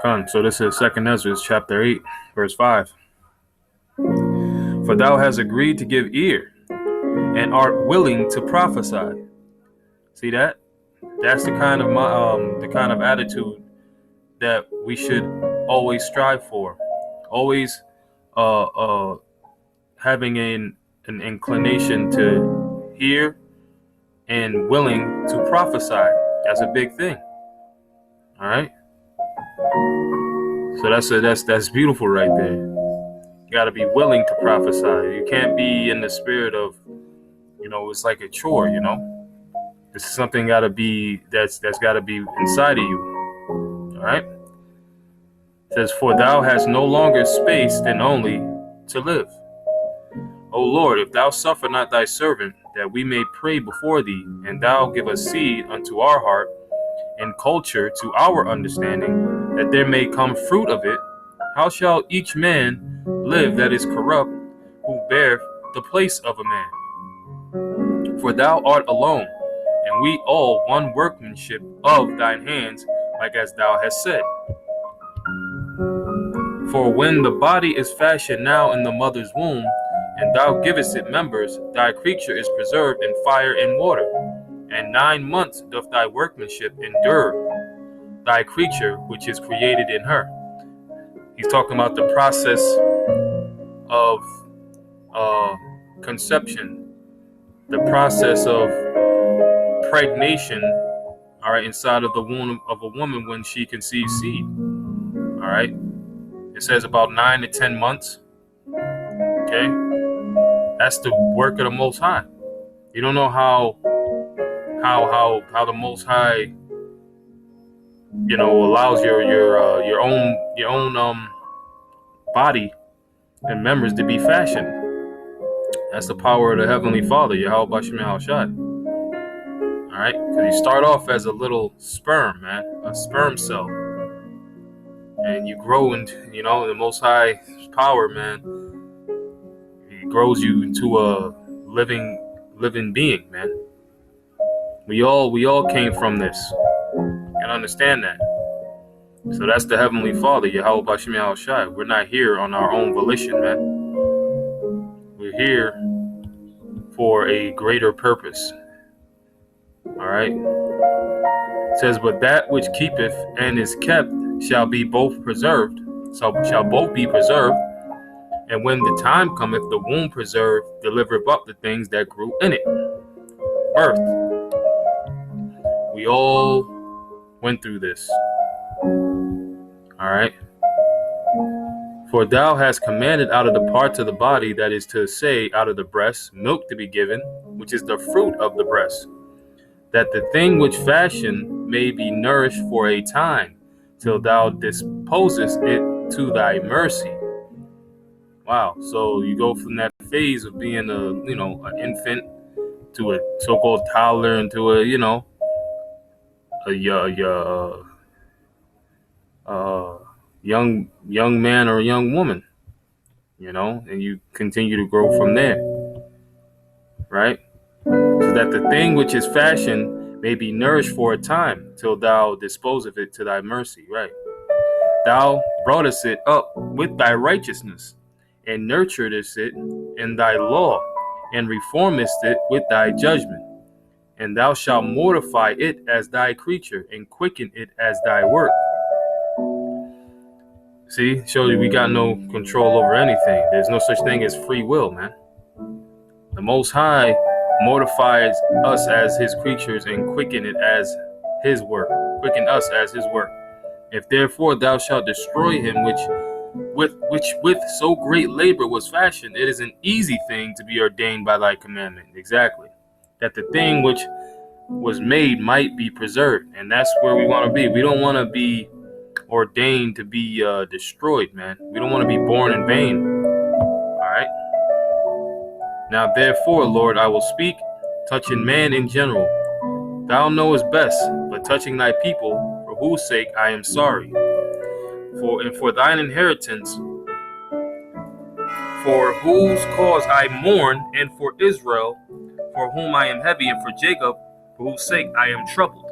Come. So this is 2nd Esdras chapter 8, verse 5. For thou hast agreed to give ear, and art willing to prophesy. See that? That's the kind of attitude that we should always strive for. Always having an inclination to hear and willing to prophesy. That's a big thing. All right. So that's beautiful right there. You got to be willing to prophesy. You can't be in the spirit of, it's like a chore. This is something got to be that's got to be inside of you. All right. It says, for thou hast no longer space than only to live. O Lord, if thou suffer not thy servant, that we may pray before thee, and thou give us seed unto our heart, and culture to our understanding, that there may come fruit of it, how shall each man live that is corrupt, who bear the place of a man? For thou art alone, and we all one workmanship of thine hands, like as thou hast said. For when the body is fashioned now in the mother's womb, and thou givest it members, thy creature is preserved in fire and water, and 9 months doth thy workmanship endure, thy creature which is created in her. He's talking about the process of conception, the process of pregnation, all right, inside of the womb of a woman when she conceives seed. All right. It says about 9 to 10 months. Okay. That's the work of the Most High. You don't know how the Most High, allows your own body and members to be fashioned. That's the power of the Heavenly Father, Yahweh Bashem Yahushai. All right, because you start off as a little sperm, man, a sperm cell, and you grow into, the Most High power, man. He grows you into a living being, man. We all came from this. You understand that? So that's the Heavenly Father, Yahweh Bashem Yahushai. We're not here on our own volition, man. We're here for a greater purpose. All right. It says, but that which keepeth and is kept shall be both preserved. So shall both be preserved. And when the time cometh, the womb preserved delivereth up the things that grew in it. Birth. We all went through this. All right. For thou hast commanded out of the parts of the body, that is to say, out of the breast, milk to be given, which is the fruit of the breast, that the thing which fashioned may be nourished for a time, till thou disposest it to thy mercy. Wow. So you go from that phase of being an infant to a so-called toddler into a young man or a young woman, and you continue to grow from there, right? So that the thing which is fashioned may be nourished for a time, till thou dispose of it to thy mercy, right? Thou broughtest it up with thy righteousness, and nurturedest it in thy law, and reformest it with thy judgment. And thou shalt mortify it as thy creature, and quicken it as thy work. See, show you we got no control over anything. There's no such thing as free will, man. The Most High mortifies us as his creatures and quicken it as his work. Quicken us as his work. If therefore thou shalt destroy him which with so great labor was fashioned, it is an easy thing to be ordained by thy commandment. Exactly. That the thing which was made might be preserved. And that's where we want to be. We don't want to be ordained to be destroyed, man. We don't want to be born in vain. All right. Now, therefore, Lord, I will speak, touching man in general. Thou knowest best, but touching thy people, for whose sake I am sorry. For thine inheritance, for whose cause I mourn, and for Israel, for whom I am heavy, and for Jacob, for whose sake I am troubled.